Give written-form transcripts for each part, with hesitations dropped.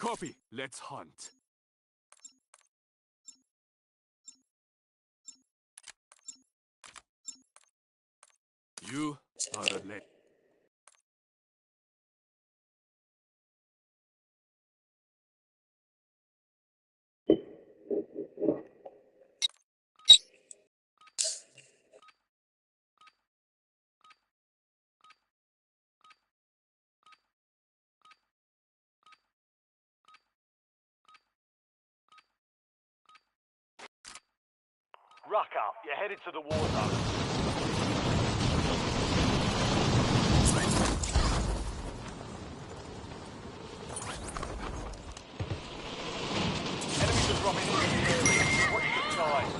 Copy. Let's hunt. You are a late. Ruck up. You're headed to the Warzone. Enemies are dropping into the area. Watch the skies.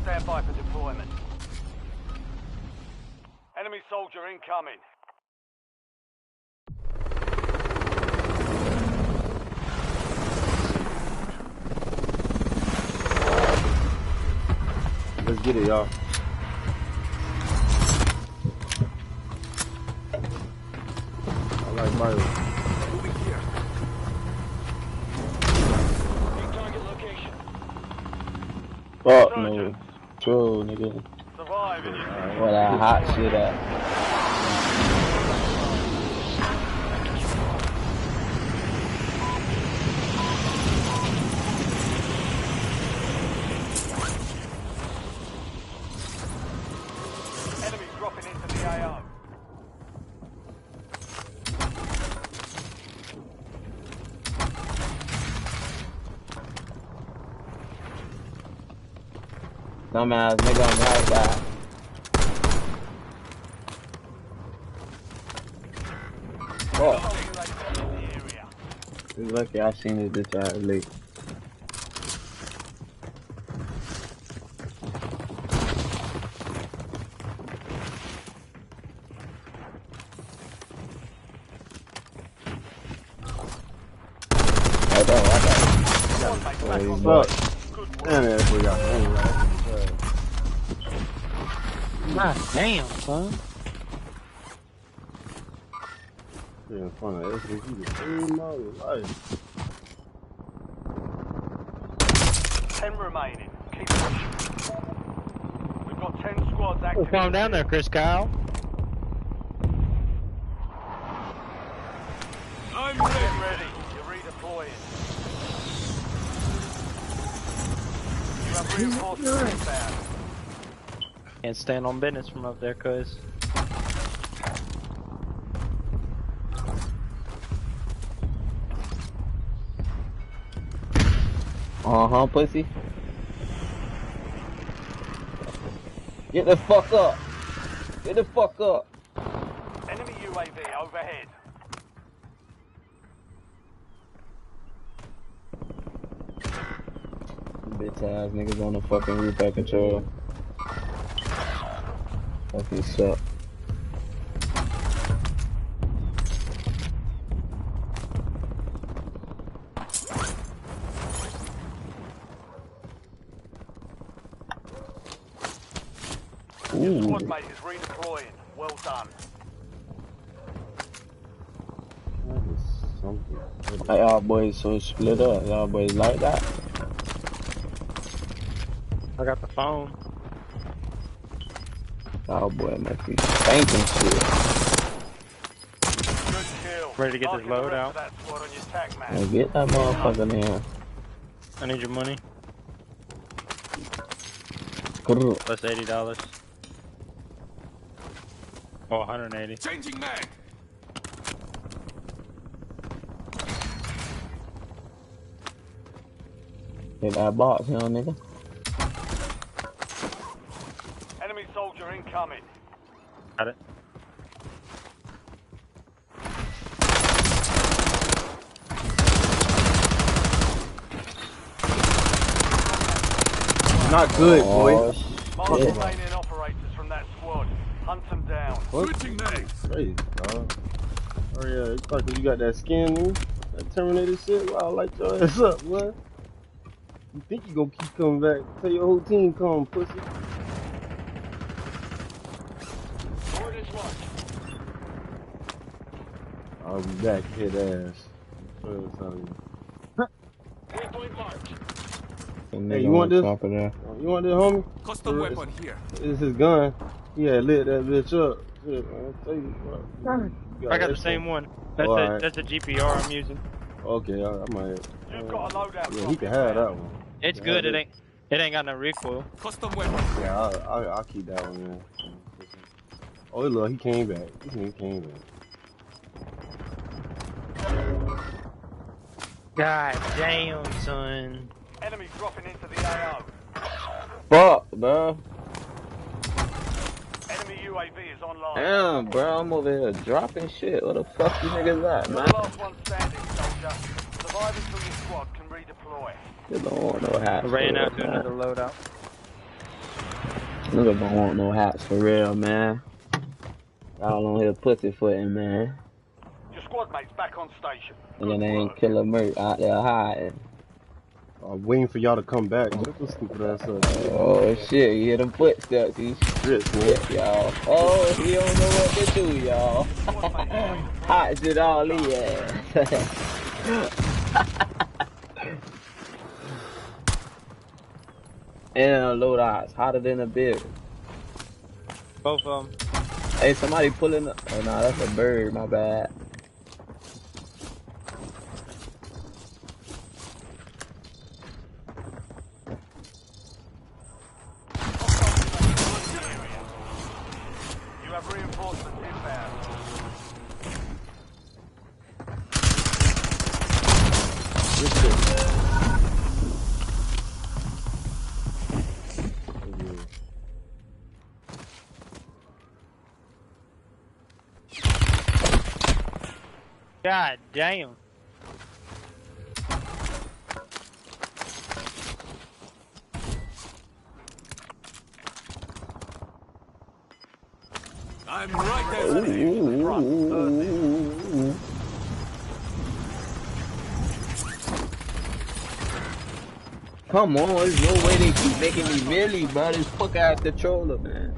Stand by for deployment. Enemy soldier incoming. Let's get it, y'all. I like Mario. Moving here. New target location. Fuck no. Troll, nigga. Survive and you can What that hot shit at. Enemy dropping into the AO. Dumbass nigga on the right side. Oh. He's lucky I seen this bitch out late. Damn it, we got God damn, son. yeah, fun of SVP to save my life. 10 remaining. Keep pushing. We've got 10 squads active. Calm down there, Chris Kyle. I'm Get ready. ready. You're redeploying. You have reinforcements inbound. Can't stand on business from up there, cuz. Pussy. Get the fuck up. Get the fuck up. Enemy UAV overhead. Bitch ass niggas on the fucking roof at control. Fucking suck. Your squad mate is redeploying. Well done. That is something. Why y'all boys so split up? Y'all boys like that? I got the phone. Y'all boy must be spanking shit. Good kill. Ready to get this Marking load the rest out? of that squad on your tac map. Now get that motherfucker in here. I need your money. Grr. Plus $80. Oh, 180. Changing mag. Get that box, you know, nigga. Enemy soldier incoming. Got it. not good, boy. Mark Yeah. remaining operators from that squad. Hunt them down. What? Switching mags. Crazy, dog. Oh yeah, it's like you got that skin, dude. That Terminator shit. Wow, light your ass up, boy. You think you gonna keep coming back? Tell your whole team come, pussy. Board is marked. I'll be back, hit ass. Waypoint marked. Hey, you want this? Top of there. You want this, homie? Custom weapon here. It's his gun. He had lit that bitch up. Shit, man. I'll tell you what. I got the same one. That's Alright. That's the GPR I'm using. Okay, I might. You've got a loadout. Yeah, he can have that one. It's good. It ain't got no recoil. Custom weapon. Yeah, I'll keep that one, man. Oh, look, he came back. He came back. God damn, son. Enemy dropping into the AO. Fuck, bro. Enemy UAV is online. Damn, bro, I'm over here dropping shit. What the fuck you niggas at, You're man? the last one standing, soldier. Survivors from your squad can redeploy. You don't want no hats. Ran for out real, to man. another loadout. Niggas don't want no hats for real, man. Y'all on here pussyfooting, man. Your squad mate's back on station. And your Good name work. KillaMurkx out there hiding. I'm waiting for y'all to come back. Shut the stupid ass up. Oh shit, you hear them footsteps, these Shit, man. shit, y'all. Oh, he don't know what to do, y'all. Hot shit all he ass. And loadouts, hotter than a bitch. Both of them. Hey, somebody pulling up. Oh, nah, that's a bird, my bad. You have reinforcements inbound. God damn. I'm right there. Come on, there's no way they keep making me millie, bro. This fuck ass controller, man.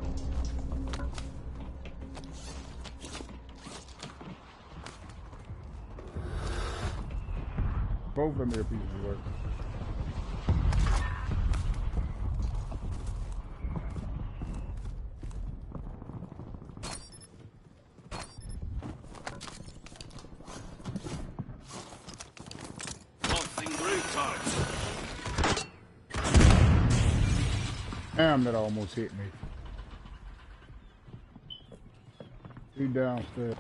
Both of them are pieces of work. Something retard. Damn, that almost hit me. He downstairs.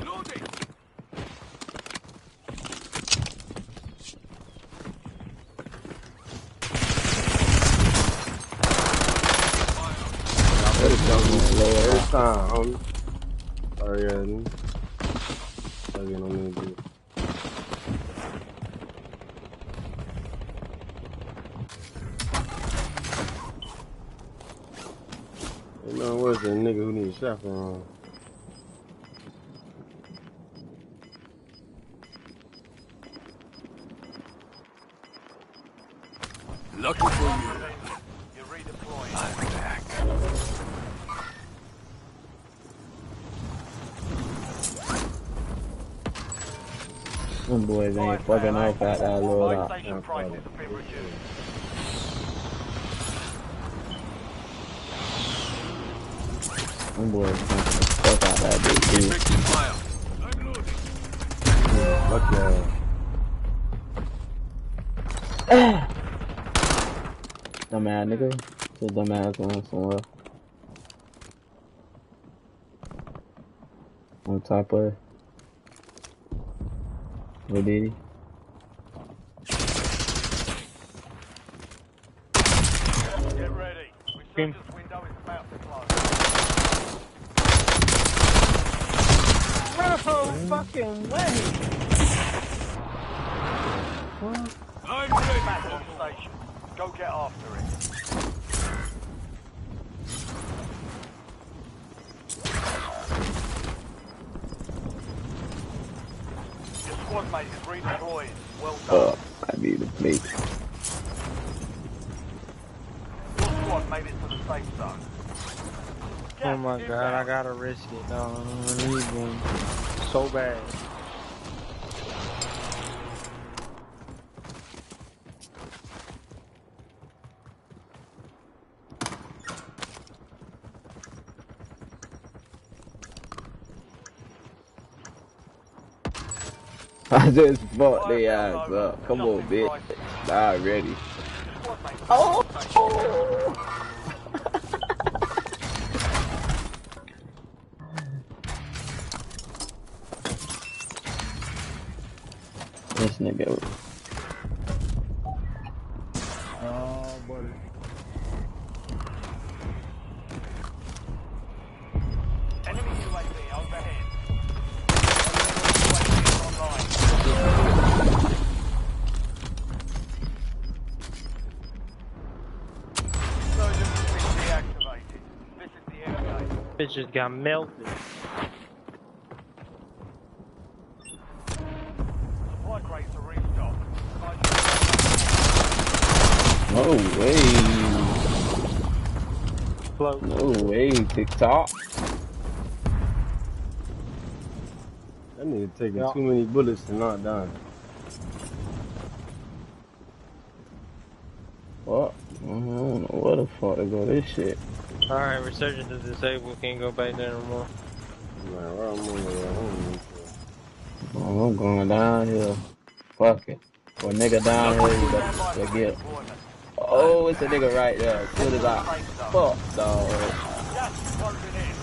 Loading. Every time, homie. Sorry, dude. Again, I'm gonna do it. Ain't nothing worse than a nigga who needs a chaperone. Lucky for you. You're redeploying. I'm back. Them boys ain't fucking off at that Buy loadout. station prices have been reduced. Them boys ain't fuck out that bitch, dude. Effective fire. I'm loading. Lucky ass. Dumbass nigga. So dumbass on somewhere. On top of it. What did he? Get ready. Resurgence window is about to close. No fucking way. fuck? I'm ready Back for on station. Go get after it. Your squad mate is redeployed. Well done. I need a plate. Your squad made it to the safe zone. Oh my god, I gotta risk it, dog. I need one so bad. I just fucked their ass up. Come on, bitch. Nah, ready. Oh! This nigga. Oh, buddy. Enemy UAV overhead. Online. Surgeon has been deactivated. This is the end game. Bitch just got melted. Supply crates are restocked. No way. Float. No way, TikTok. That nigga taking too many bullets to not die. What? I don't know where the fuck to go this shit. Alright, resurgence is disabled. Can't go back there no more. Man, where I'm on the way. Oh, I'm going down here. Fuck it. For a nigga down here, you better get. Oh, it's a nigga right there. As soon as I. Fuck, dog. Gas is closing in.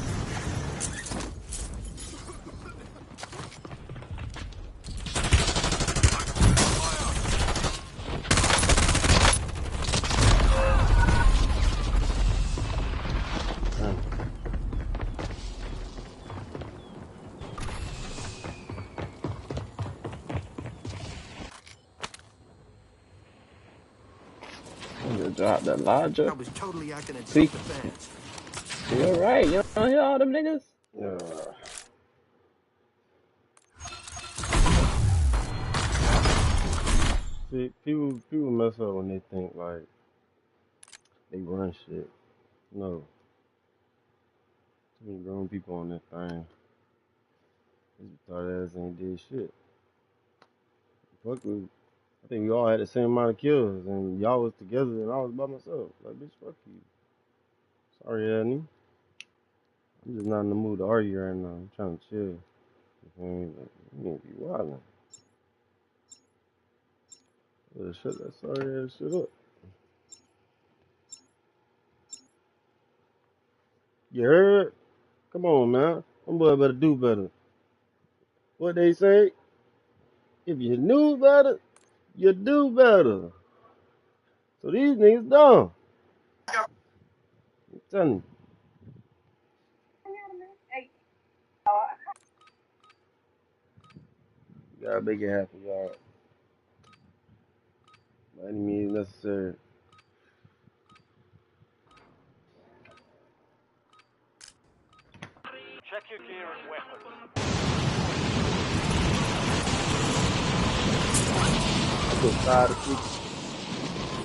Drop the larger. I was totally acting in See? self-defense. You're right. You don't hear all them niggas? Yeah. See, people mess up when they think like they run shit. No. Too many grown people on that thing. These thought ass ain't did shit. Fuck with. I think we all had the same amount of kills, and y'all was together, and I was by myself. Like, bitch, fuck you. Sorry, Annie. I'm just not in the mood to argue right now. I'm trying to chill. You feel me? Like, you need to be wildin'. Better shut that sorry ass shit up. You heard? Come on, man. Them boy better do better. What they say? If you knew better, you do better. So these niggas dumb. I'm telling you. You gotta make it happen, y'all. By any means necessary. Check your gear and weapons. I'm just tired of people.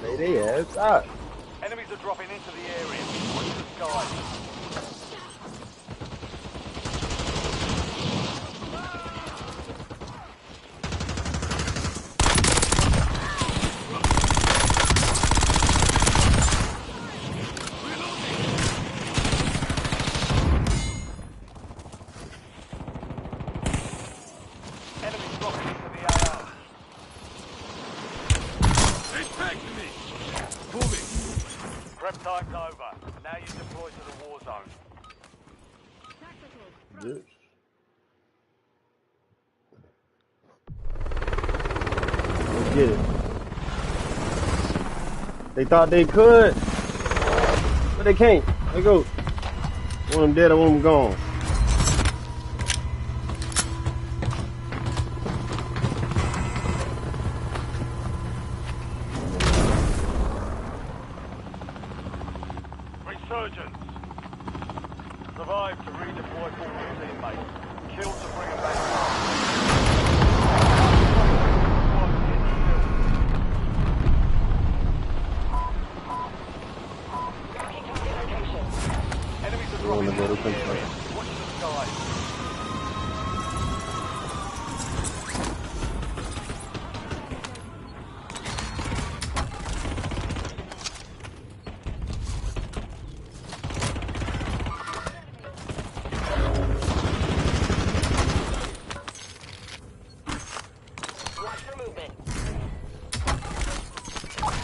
Lay they ass out. Enemies are dropping into the area. Watch the skies. Enemies dropping into the AO. They tagged me. Moving. Prep time's over. Now you deploy to the war zone. Bitch. Let's get it. They thought they could, but they can't. They go. One of them dead, and one of them gone. Survive to redeploy forward teammates. Kill to bring them back home. Enemies are dropping into the area. Watch the skies.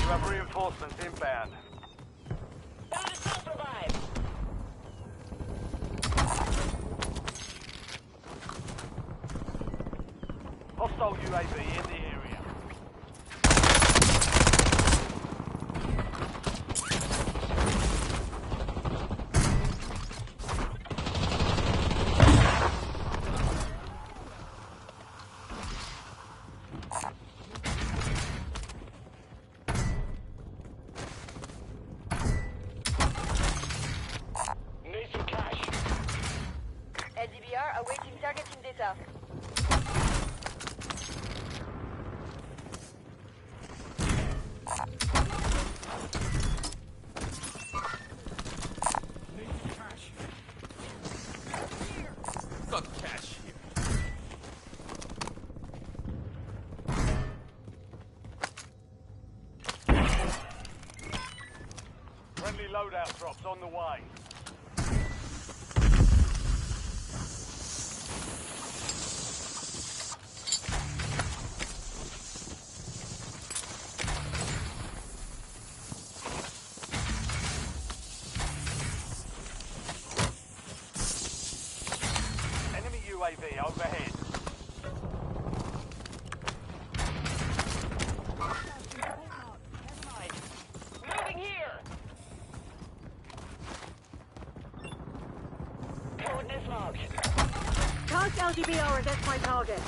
You have reinforcements inbound. Hostile UAV in the area. Need some cash. LDBR awaiting targeting data. Got cash here. Friendly loadout drops on the way. Enemy UAV overhead. Moving here. Coordinates logged. Task LDBR, that's my target.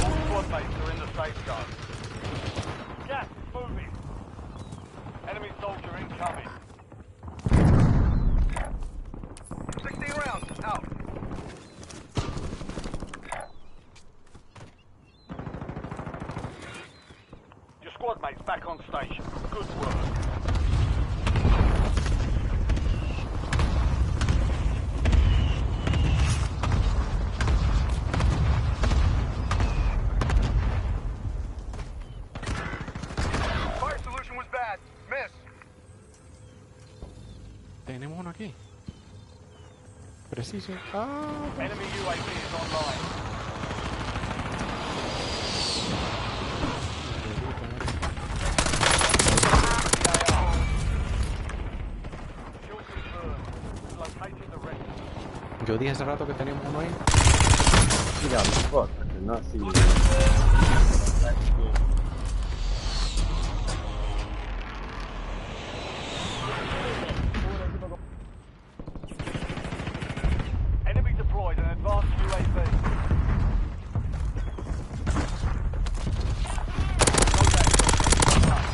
All squad mates are in the safe zone. Gas is moving. Enemy soldier incoming. 16 rounds, out. Your squad mates back on station. Good work. Fire solution was bad. Miss. Tenemos uno aquí. Preciso. Ah, Enemy UAV is online. Kill confirmed. Located the rest. yo dije hace rato que teníamos uno ahí. You got me fucked. I did not see you. Enemy deployed an advanced UAV.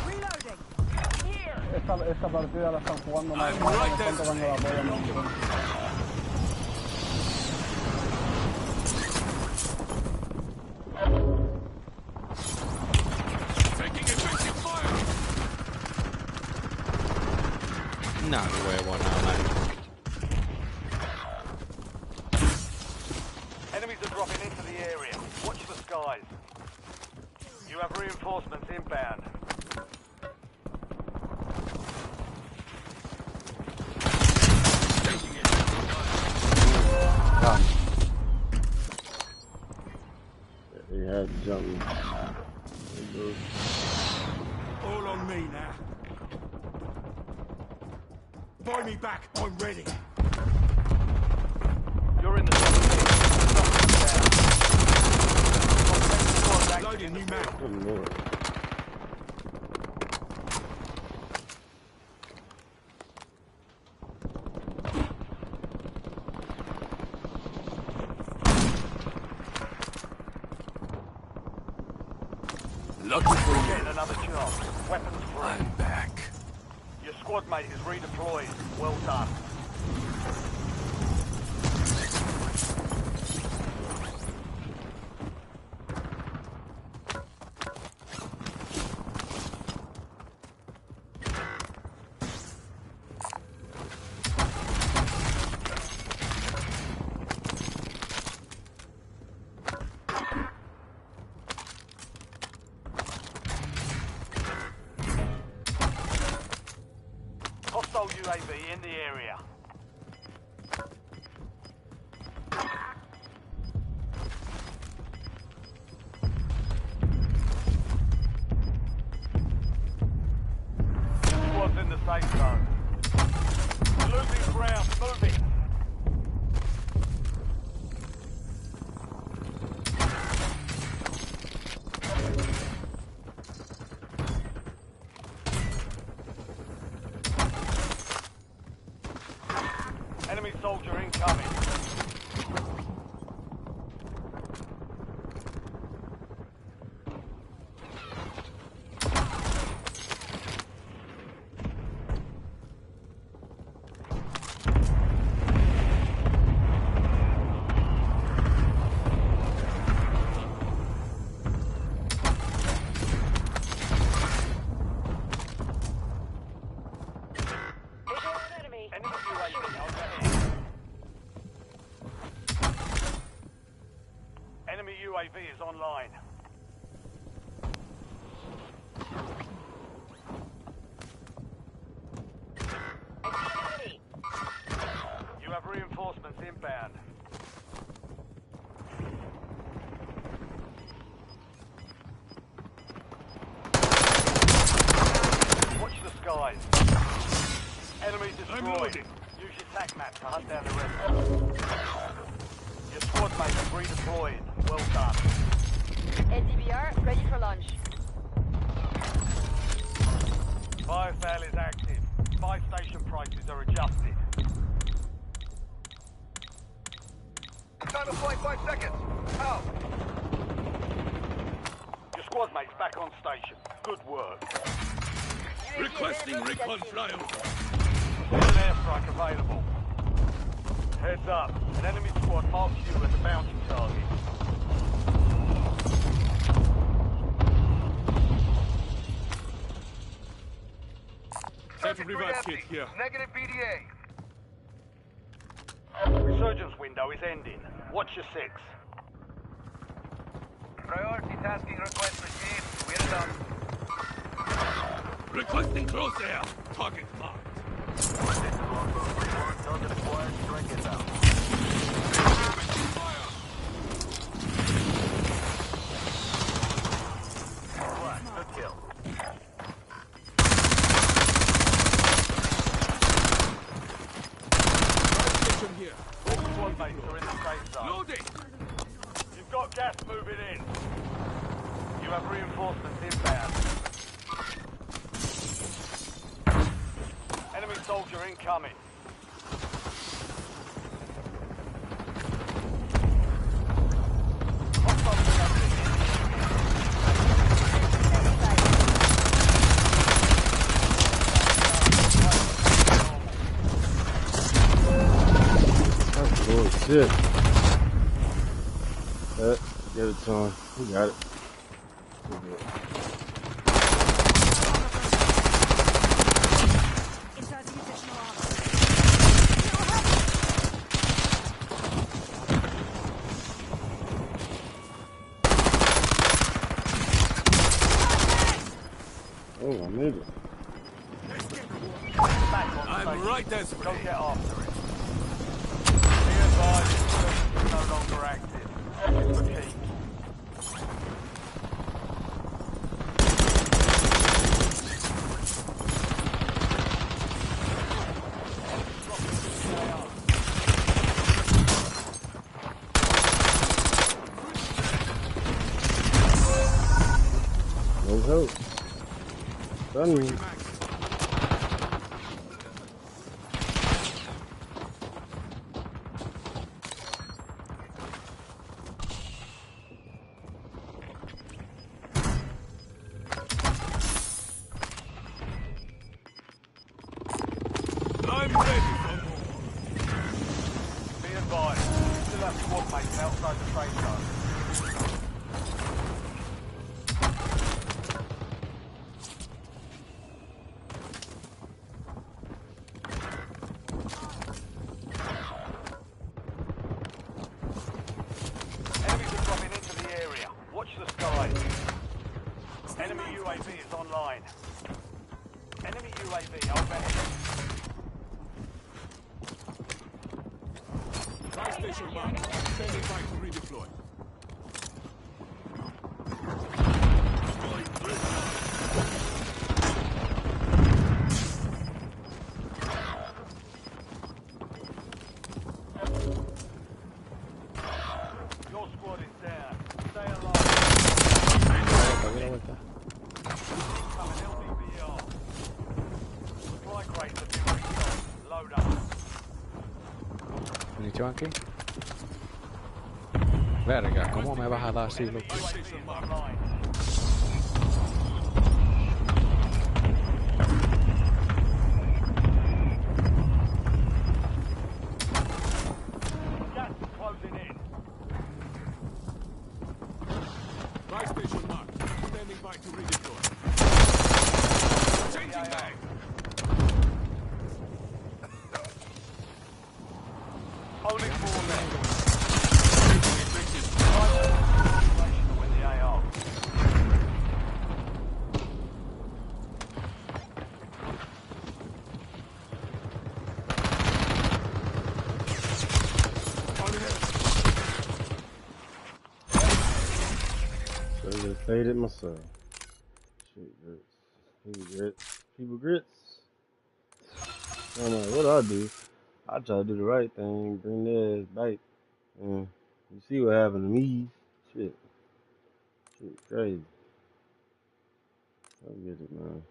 Reloading. Esta partida la están jugando más. I'm right there. Están tomando la polla, no. Taking effective fire. No, qué huevo, nada, man. Enemies are dropping into the area. Watch the skies. You have reinforcements inbound. They had to jump me. All on me now. Buy me back. I'm ready. You're in the Loading new map. Good lord. Lucky for you. Getting another job. Weapons free. I'm back. Your squad mate is redeployed. Well done. Hostile UAV in the area. Squad's in the safe zone. Losing ground, moving. Enemy soldier incoming. Enemy. Enemy UAV overhead. Enemy UAV is online. Enemy. You have reinforcements inbound. Watch the skies. Enemy destroyed. loading. Use your tac map to hunt down the rest. Your squad mate is redeployed. Well done. SDBR ready for launch. Biofail is active. Buy station prices are adjusted. Time to fly 5 seconds. Out. Your squad mate's back on station. Good work. UAV Requesting available recon to flyover. An airstrike available. Heads up. An enemy squad marks you as a bounty target. Time to revive kit here. Negative BDA. Resurgence window is ending. Watch your 6. Priority tasking request received. We're done. Requesting close air. Target marked. Target acquired. Strike it down. Fire! Alright, good kill. Station here. All squad mates are in the safe zone. Loading. You've got gas moving in. You have reinforcements inbound. Enemy soldier incoming. Hostile That's bullshit. Give it to him. He got it. He good. Inserting additional armor. Oh, my nigga. back on I'm station. right as Go ready. get after it. Be advised, the is no longer active. Repeat. No help. Suddenly. I'm ready for more. Be advised, you still have squad mates outside the safe zone. Enemies are dropping into the area. Watch the skies. Enemy UAV is online. Enemy UAV overhead. Fire station marked. Standing by to redeploy. Your squad is down. Stay alive. Doy la vuelta. Coming LBBR. Supply crates have been restocked. Load up. Munición aquí. Verga, ¿cómo me vas a dar así, Enemy loco? UAV is online. Gas is closing in. Fire station marked. Standing by to redeploy. Changing mag. Only 4 left. Situation to win the AR. So I just faded myself. Shit, grits. People grits. I'm like, what do I do? I try to do the right thing, bring their ass back. And you see what happened to me. Shit crazy. I get it, man.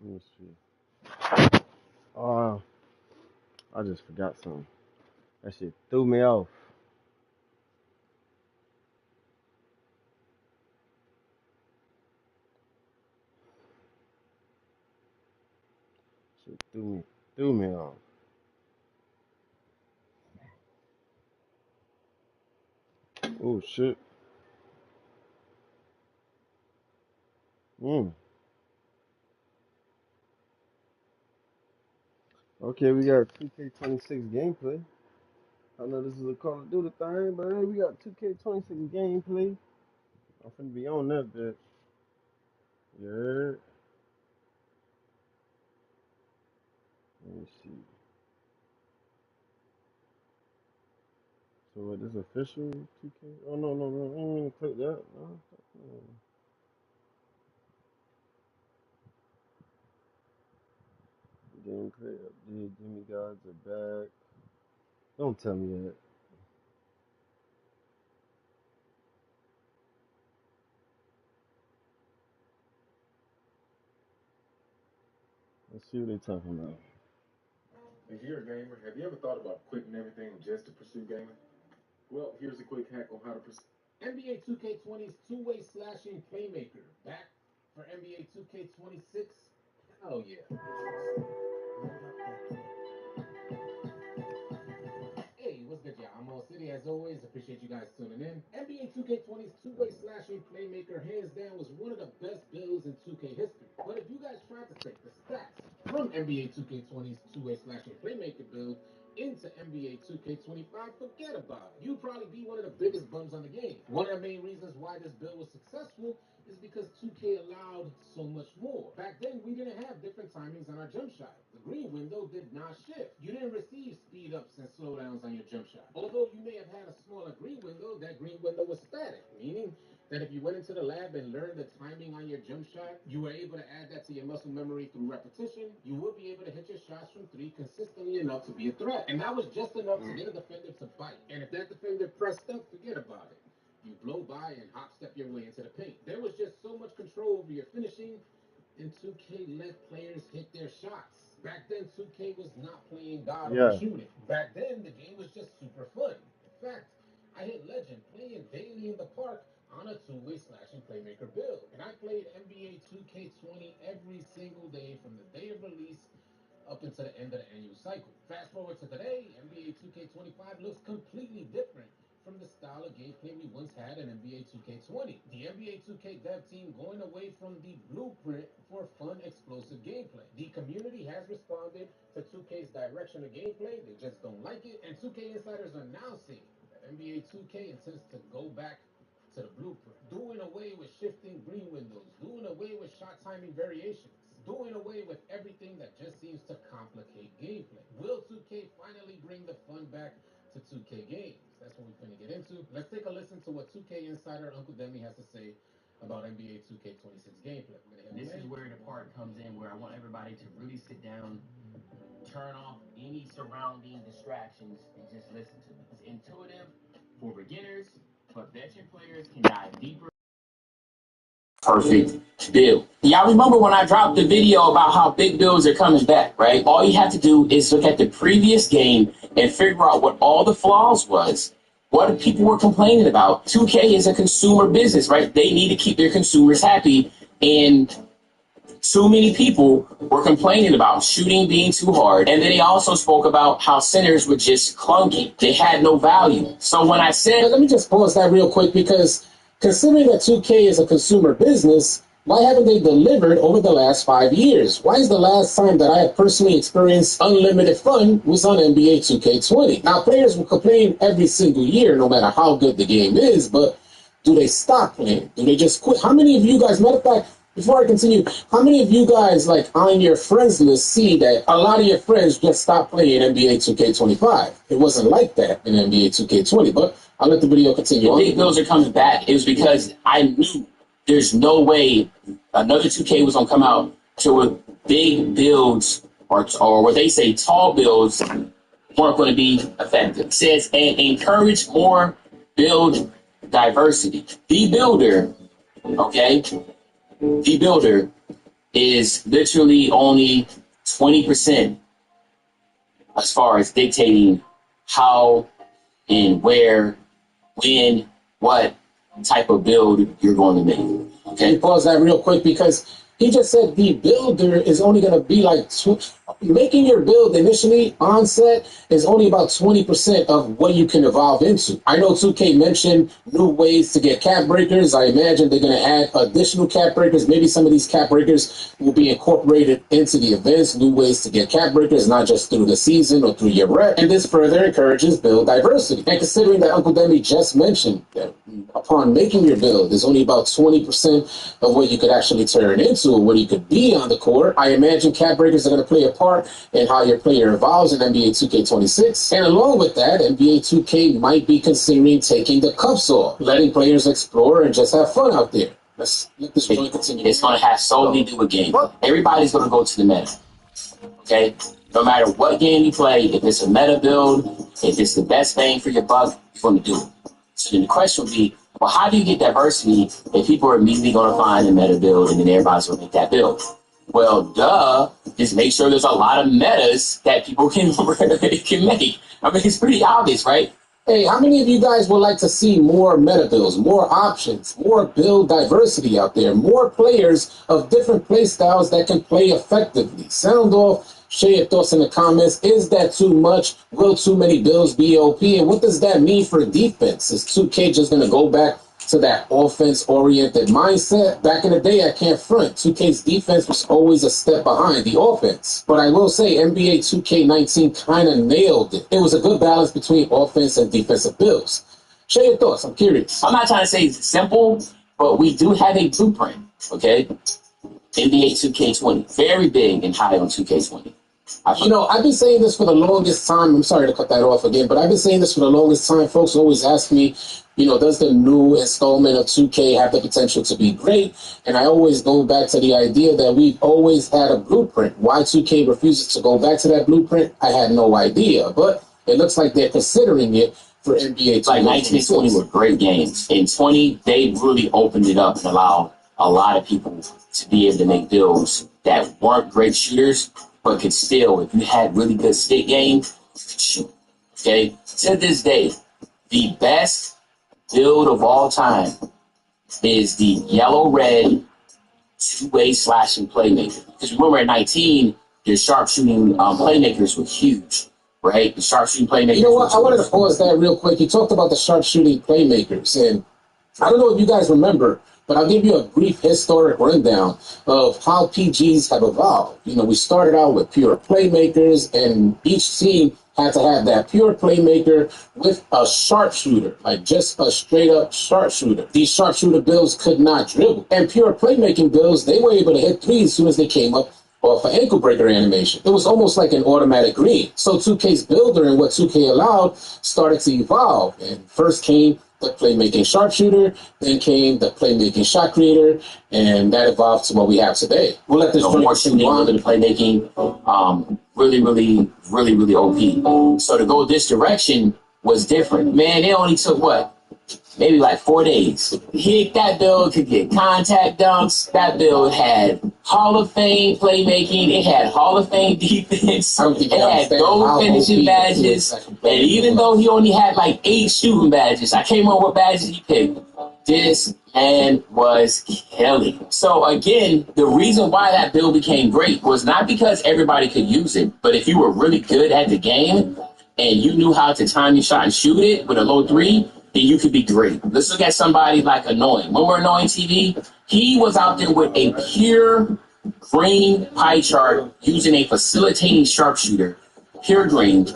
Let me see. Oh, I just forgot something. That shit threw me off. Shit threw me off. Oh shit. Mm. Okay, we got 2K26 gameplay. I know this is a Call of Duty thing, but hey, we got 2K26 gameplay. I'm finna be on that bitch. Yeah. Let me see. So what, this official 2K? Oh no, I ain't even click that. No. Gameplay update. Demigods are back. Don't tell me that. Let's see what they talking about. If you're a gamer, have you ever thought about quitting everything just to pursue gaming? Well, here's a quick hack on how to pursue. NBA 2K20's two-way slashing playmaker back for NBA 2K26. Hell yeah. Load up that clip. Hey, what's good, y'all? I'm All City, as always. Appreciate you guys tuning in. NBA 2K20's two-way slashing playmaker, hands down, was one of the best builds in 2K history. But if you guys tried to take the stats from NBA 2K20's two-way slashing playmaker build into NBA 2K25, forget about it. You'd probably be one of the biggest bums on the game. One of the main reasons why this build was successful is because 2K allowed so much more. Back then, we didn't have different timings on our jump shot. The green window did not shift. You didn't receive speed ups and slowdowns on your jump shot. Although you may have had a smaller green window, that green window was static, meaning that if you went into the lab and learned the timing on your jump shot, you were able to add that to your muscle memory through repetition, you would be able to hit your shots from 3 consistently enough to be a threat. And that was just enough to get a defender to bite. And if that defender pressed up, forget about it. You blow by and hop step your way into the paint. There was just so much control over your finishing, and 2K let players hit their shots. Back then, 2K was not playing God Yeah. or shooting. Back then, the game was just super fun. In fact, I hit Legend playing daily in the park on a two-way slashing playmaker build. And I played NBA 2K20 every single day from the day of release up until the end of the annual cycle. Fast forward to today, NBA 2K25 looks completely different from the style of gameplay we once had in NBA 2K20. The NBA 2K dev team going away from the blueprint for fun, explosive gameplay. The community has responded to 2K's direction of gameplay. They just don't like it. And 2K insiders are now saying that NBA 2K intends to go back to the blueprint, doing away with shifting green windows, doing away with shot timing variations, doing away with everything that just seems to complicate gameplay. Will 2K finally bring the fun back to 2K games? That's what we're going to get into. Let's take a listen to what 2K insider Uncle Demi has to say about NBA 2K26 gameplay. This is where the part comes in where I want everybody to really sit down, turn off any surrounding distractions, and just listen to me. It's intuitive for beginners, but veteran players can dive deeper. Perfect build. Y'all remember when I dropped the video about how big builds are coming back, right? All you have to do is look at the previous game and figure out what all the flaws was, what people were complaining about. 2K is a consumer business, right? They need to keep their consumers happy, and too many people were complaining about shooting being too hard. And then they also spoke about how centers were just clunky. They had no value. So when I said... Let me just pause that real quick, because considering that 2K is a consumer business, why haven't they delivered over the last 5 years? Why is the last time that I have personally experienced unlimited fun was on NBA 2K20? Now, players will complain every single year, no matter how good the game is, but do they stop playing? Do they just quit? How many of you guys, matter of fact, before I continue, how many of you guys, like, on your friends list see that a lot of your friends just stopped playing NBA 2K25? It wasn't like that in NBA 2K20, but I'll let the video continue. The big builds are coming back. It was because I knew there's no way another 2K was going to come out to big builds or what they say tall builds weren't going to be effective. It says, and encourage more build diversity. The builder, okay? The builder is literally only 20% as far as dictating how and where, when, what type of build you're going to make. Okay, pause that real quick, because he just said the builder is only going to be like making your build initially on set is only about 20% of what you can evolve into. I know 2K mentioned new ways to get cap breakers. I imagine they're going to add additional cap breakers. Maybe some of these cap breakers will be incorporated into the events, new ways to get cap breakers, not just through the season or through your rep. And this further encourages build diversity. And considering that Uncle Demi just mentioned that upon making your build, there's only about 20% of what you could actually turn into, what you could be on the court, I imagine cap breakers are going to play a part in how your player evolves in NBA 2K26. And along with that, NBA 2K might be considering taking the cuffs off, letting players explore and just have fun out there. Let's let this joint continue. It's going to have solely to do with game. Everybody's going to go to the meta. Okay? No matter what game you play, if it's a meta build, if it's the best bang for your buck, you're going to do it. So then the question would be, well, how do you get diversity if people are immediately going to find a meta build and then everybody's going to make that build? Well, duh, just make sure there's a lot of metas that people can make. I mean, it's pretty obvious, right? Hey, how many of you guys would like to see more meta builds, more options, more build diversity out there, more players of different play styles that can play effectively? Sound off. Share your thoughts in the comments. Is that too much? Will too many builds be OP? And what does that mean for defense? Is 2K just going to go back to that offense-oriented mindset. Back in the day, I can't front. 2K's defense was always a step behind the offense. But I will say NBA 2K19 kind of nailed it. It was a good balance between offense and defensive builds. Share your thoughts. I'm curious. I'm not trying to say it's simple, but we do have a blueprint, okay? NBA 2K20. Very big and high on 2K20. You know, I've been saying this for the longest time. I'm sorry to cut that off again, but I've been saying this for the longest time. Folks always ask me, you know, does the new installment of 2K have the potential to be great? And I always go back to the idea that we've always had a blueprint. Why 2K refuses to go back to that blueprint, I had no idea. But it looks like they're considering it for NBA 2K. Like 19 and 20 were great games. In 20, they really opened it up and allowed a lot of people to be able to make builds that weren't great shooters, but could still, if you had really good stick game, you could shoot. Okay? To this day, the best build of all time is the yellow-red two-way slashing playmaker. Because remember, at 19, the sharpshooting playmakers were huge, right? The sharpshooting playmakers. You know what? I wanted to pause that real quick. You talked about the sharpshooting playmakers, and I don't know if you guys remember, but I'll give you a brief historic rundown of how PGs have evolved. You know, we started out with pure playmakers, and each team had to have that pure playmaker with a sharpshooter, like just a straight-up sharpshooter. These sharpshooter builds could not dribble. And pure playmaking builds, they were able to hit threes as soon as they came up off an ankle breaker animation. It was almost like an automatic green. So 2K's builder and what 2K allowed started to evolve. And first came the playmaking sharpshooter, then came the playmaking shot creator, and that evolved to what we have today. We'll let this more shooting into the playmaking, really OP. So to go this direction was different. Man, it only took what? Maybe like 4 days. That build could get contact dunks. That build had Hall of Fame playmaking. It had Hall of Fame defense. It had gold finishing badges. And even though he only had like 8 shooting badges, I can't remember what badges he picked. This man was killing. So again, the reason why that build became great was not because everybody could use it, but if you were really good at the game and you knew how to time your shot and shoot it with a low 3, then you could be great. Let's look at somebody like Annoying. When we're Annoying TV, he was out there with a pure green pie chart using a facilitating sharpshooter, pure green,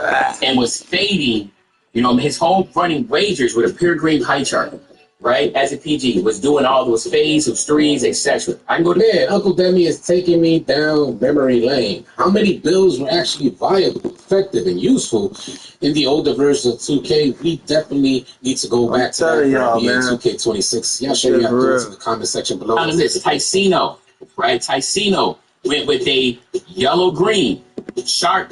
and was fading, you know, his whole running wagers with a pure green pie chart, right? As a PG, was doing all those fades, those threes, etc. I can go there. Uncle Demi is taking me down memory lane. How many builds were actually viable, effective, and useful in the older version of 2K? We definitely need to go back to that y'all, NBA man. 2K26. Y'all share your thoughts in the comment section below. Now this Ticino, right? Ticino went with a yellow-green sharp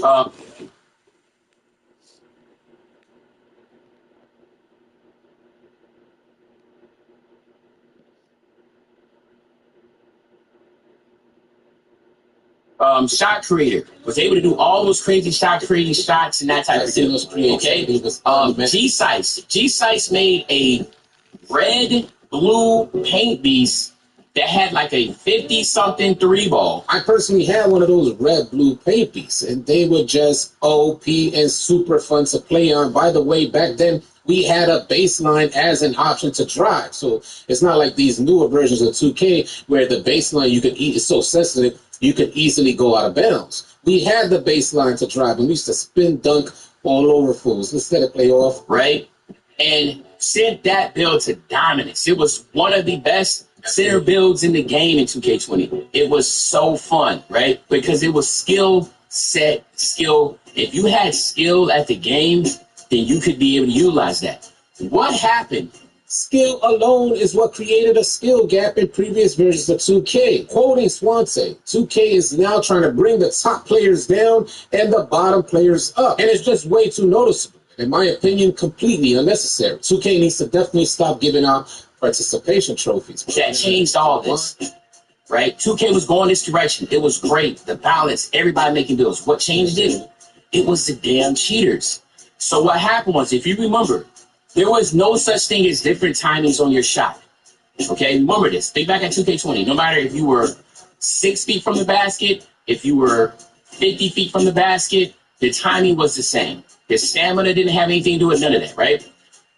shot creator, was able to do all those crazy shot creating shots and that type of thing. Okay, G-Sice made a red blue paint beast that had like a 50-something 3-ball. I personally had one of those red blue paint beasts, and they were just OP and super fun to play on. By the way, back then we had a baseline as an option to drive, so it's not like these newer versions of 2K where the baseline you can eat is so sensitive you could easily go out of bounds. We had the baseline to drive, and we used to spin dunk all over fools instead of play off, right? And sent that build to dominance. It was one of the best center builds in the game in 2K20. It was so fun, right? Because it was skill, set, skill. If you had skill at the game, then you could be able to utilize that. What happened? Skill alone is what created a skill gap in previous versions of 2K. Quoting Swansea, 2K is now trying to bring the top players down and the bottom players up. And it's just way too noticeable. In my opinion, completely unnecessary. 2K needs to definitely stop giving out participation trophies. That changed all this, right? 2K was going this direction. It was great. The balance, everybody making builds. What changed it? It was the damn cheaters. So what happened was, if you remember, there was no such thing as different timings on your shot. Okay, remember this. Think back at 2K20. No matter if you were 6 feet from the basket, if you were 50 feet from the basket, the timing was the same. The stamina didn't have anything to do with none of that, right?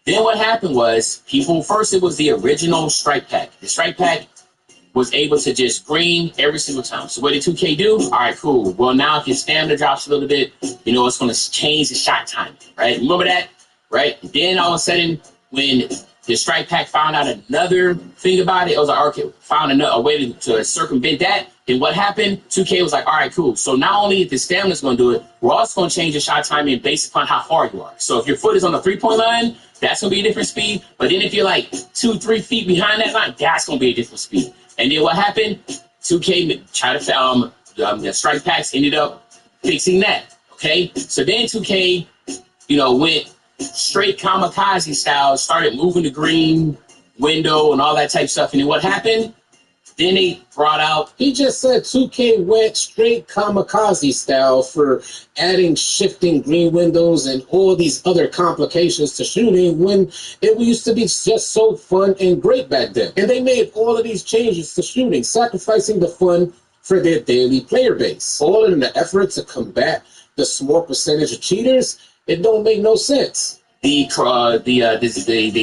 Then what happened was first it was the original strike pack. The strike pack was able to just green every single time. So what did 2K do? All right, cool. Well, now if your stamina drops a little bit, it's going to change the shot time, right? Remember that, right? Then all of a sudden, when the strike pack found out another thing about it, it was like, okay, found a way to circumvent that. Then what happened? 2K was like, all right, cool. So not only if the stamina's going to do it, we're also going to change the shot timing based upon how far you are. So if your foot is on the 3-point line, that's going to be a different speed. But then if you're like 2-3 feet behind that line, that's going to be a different speed. And then what happened? 2K tried to the strike packs ended up fixing that. Okay, so then 2K, went straight kamikaze style, started moving the green window and all that type of stuff. And then what happened? Then they brought out. He just said 2K went straight kamikaze style for adding shifting green windows and all these other complications to shooting when it used to be just so fun and great back then. And they made all of these changes to shooting, sacrificing the fun for their daily player base. All in the effort to combat the small percentage of cheaters. It don't make no sense. The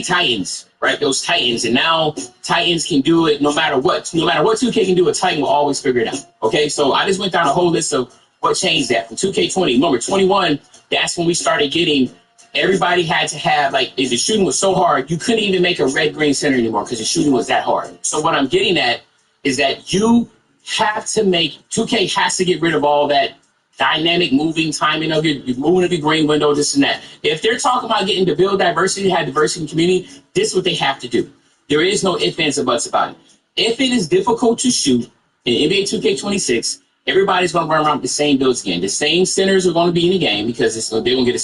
Titans, right? Those Titans, and now Titans can do it no matter what. No matter what 2K can do, a Titan will always figure it out. Okay, so I just went down a whole list of what changed that from 2K20. Remember, 21. That's when we started getting. Everybody had to have if the shooting was so hard, you couldn't even make a red-green center anymore because the shooting was that hard. So what I'm getting at is that you have to 2K has to get rid of all that dynamic moving timing of your moving of your green window, this and that. If they're talking about getting to build diversity, have diversity in the community, this is what they have to do. There is no ifs, ands, or buts about it. If it is difficult to shoot in NBA 2K26, everybody's going to run around with the same builds again. The same centers are going to be in the game because they're going to get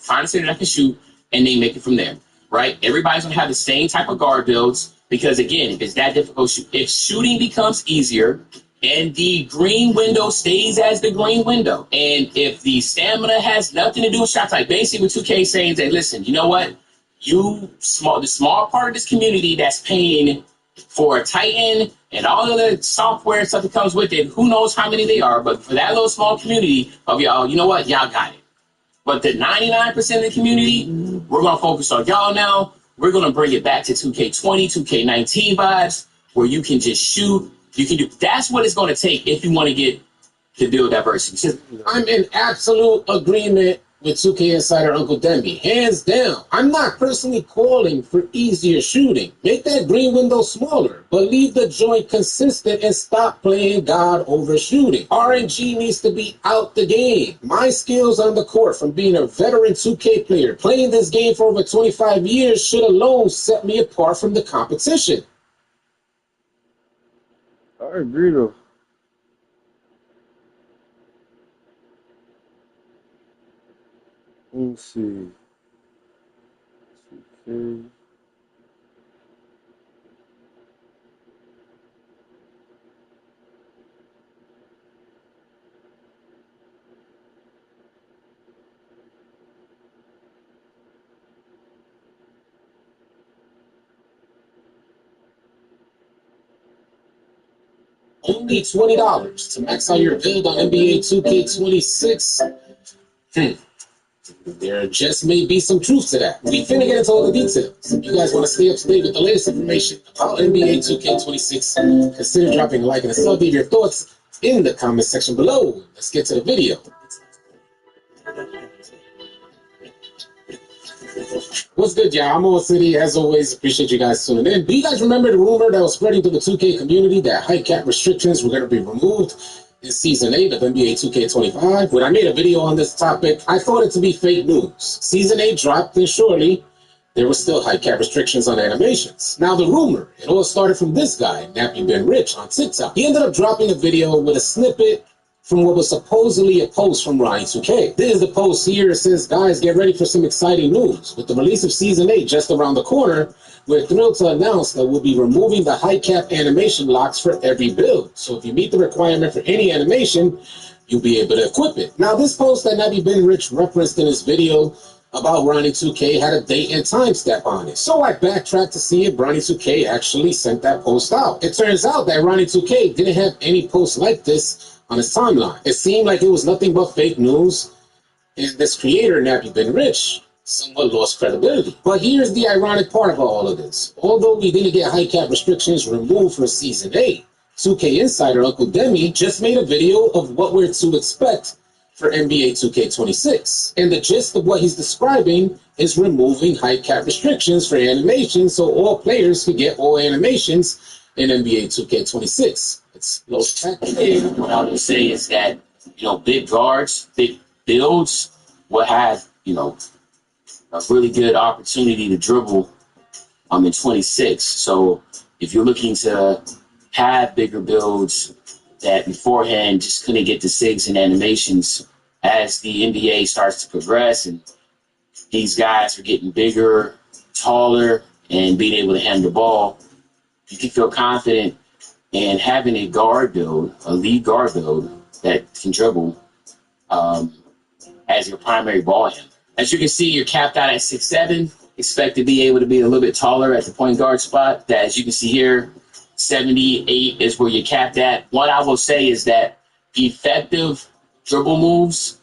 find a center that can shoot, and they make it from there, right? Everybody's going to have the same type of guard builds because, again, if it's that difficult, if shooting becomes easier, and the green window stays as the green window. And if the stamina has nothing to do with shot type, basically what 2K is saying is that, listen, you know what? The small part of this community that's paying for a Titan and all the other software and stuff that comes with it, who knows how many they are, but for that little small community of y'all, you know what? Y'all got it. But the 99% of the community, we're going to focus on y'all now. We're going to bring it back to 2K20, 2K19 vibes, where you can just shoot. You can do. That's what it's going to take if you want to get to build diversity. I'm in absolute agreement with 2K Insider Uncle Demi. Hands down. I'm not personally calling for easier shooting. Make that green window smaller, but leave the joint consistent and stop playing God over shooting. RNG needs to be out the game. My skills on the court from being a veteran 2K player, playing this game for over 25 years, should alone set me apart from the competition. I agree though. Let me see. Okay. Only $20 to max out your build on NBA 2K26. There just may be some truth to that. We finna get into all the details. If you guys want to stay up to date with the latest information about NBA 2K26, consider dropping a like and a sub. Leave your thoughts in the comment section below. Let's get to the video. What's good, y'all? I'm Old City. As always, appreciate you guys tuning in. Do you guys remember the rumor that was spreading through the 2K community that height cap restrictions were going to be removed in Season 8 of NBA 2K25? When I made a video on this topic, I thought it to be fake news. Season 8 dropped, and surely there were still height cap restrictions on animations. Now, the rumor, it all started from this guy, Nappy Ben Rich, on TikTok. He ended up dropping a video with a snippet from what was supposedly a post from Ronnie 2K. This is the post here. It says, guys, get ready for some exciting news. With the release of Season 8 just around the corner, we're thrilled to announce that we'll be removing the height cap animation locks for every build. So if you meet the requirement for any animation, you'll be able to equip it. Now, this post that Nappy Ben Rich referenced in his video about Ronnie 2K had a date and time stamp on it. So I backtracked to see if Ronnie 2K actually sent that post out. It turns out that Ronnie 2K didn't have any posts like this on his timeline. It seemed like it was nothing but fake news. And this creator, Nappy Ben Rich, somewhat lost credibility. But here's the ironic part about all of this. Although we didn't get high cap restrictions removed for Season 8, 2K Insider Uncle Demi just made a video of what we're to expect for NBA 2K26. And the gist of what he's describing is removing high cap restrictions for animation so all players can get all animations in NBA 2K26. It's low tech. What I would say is that, big guards, big builds will have, a really good opportunity to dribble in 26. So if you're looking to have bigger builds that beforehand just couldn't get the SIGs and animations, as the NBA starts to progress and these guys are getting bigger, taller, and being able to handle the ball, you can feel confident in having a guard build, a lead guard build that can dribble as your primary ball handler. As you can see, you're capped out at 6'7". Expect to be able to be a little bit taller at the point guard spot. That, as you can see here, 78 is where you're capped at. What I will say is that effective dribble moves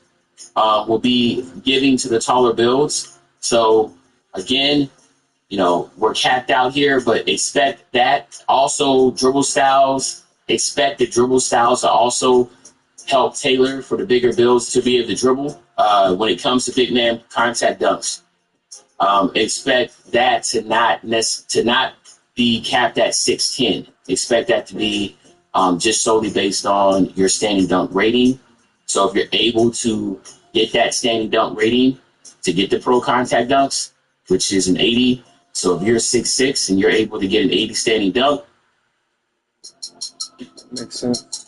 will be giving to the taller builds. So, again, we're capped out here, but expect that. Also, dribble styles, expect the dribble styles to also help tailor for the bigger builds to be able to dribble. When it comes to big man contact dunks, expect that to not be capped at 6'10". Expect that to be just solely based on your standing dunk rating. So if you're able to get that standing dunk rating to get the pro contact dunks, which is an 80. So if you're 6'6" and you're able to get an 80 standing dunk, Makes sense.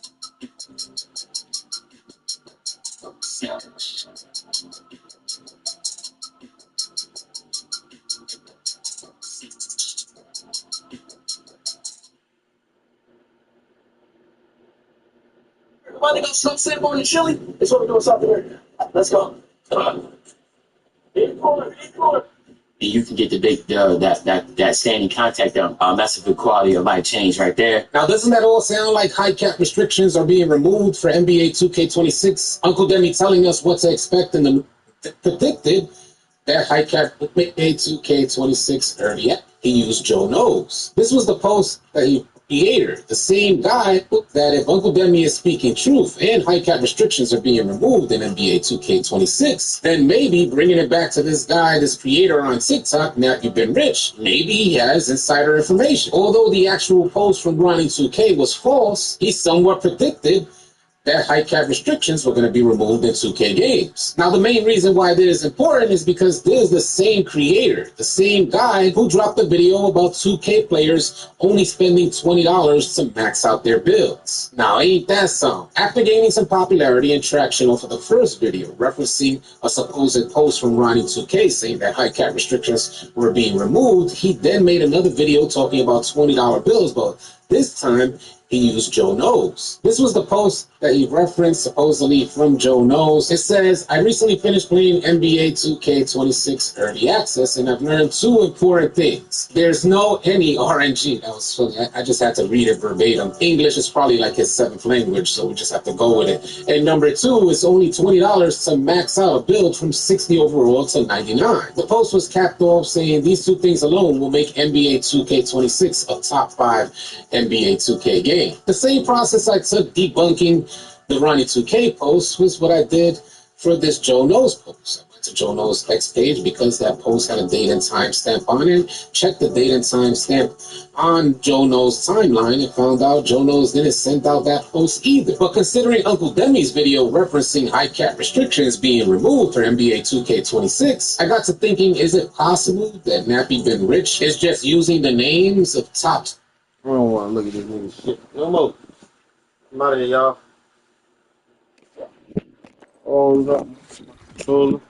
everybody got some sample in chili. That's what we're doing, South America. Let's go. Come on. And you can get the big that standing contact dunk. That's a good quality of life change right there. Now, doesn't that all sound like high cap restrictions are being removed for NBA 2K26? Uncle Demi telling us what to expect in the predicted that high cap NBA 2K26 earlier. He used Joe Knows. This was the post that he created, the same guy that if Uncle Demi is speaking truth and high cap restrictions are being removed in NBA 2K26, then maybe bringing it back to this guy, this creator on TikTok, Now You've Been Rich, maybe he has insider information. Although the actual post from Ronnie 2K was false, he somewhat predicted that high cap restrictions were going to be removed in 2K games. Now, the main reason why this is important is because this is the same creator, the same guy who dropped a video about 2K players only spending $20 to max out their builds. Now, ain't that some? After gaining some popularity and traction off of the first video, referencing a supposed post from Ronnie 2K saying that high cap restrictions were being removed, he then made another video talking about $20 bills, but this time, he used Joe Knows. This was the post that he referenced, supposedly from Joe Knows. It says, I recently finished playing NBA 2K26 Early Access, and I've learned two important things. There's no any RNG. That was funny. I just had to read it verbatim. English is probably like his 7th language, so we just have to go with it. And number two, it's only $20 to max out a build from 60 overall to 99. The post was capped off saying these two things alone will make NBA 2K26 a top 5 NBA 2K game. The same process I took debunking the Ronnie 2K post was what I did for this Joe Knows post. I went to Joe Knows X page because that post had a date and time stamp on it. Checked the date and time stamp on Joe Knows timeline and found out Joe Knows didn't send out that post either. But considering Uncle Demi's video referencing high cap restrictions being removed for NBA 2K26, I got to thinking, is it possible that Nappy Been Rich is just using the names of top... I don't want to look at this nigga shit. No more. I'm out of here, y'all. Oh, no.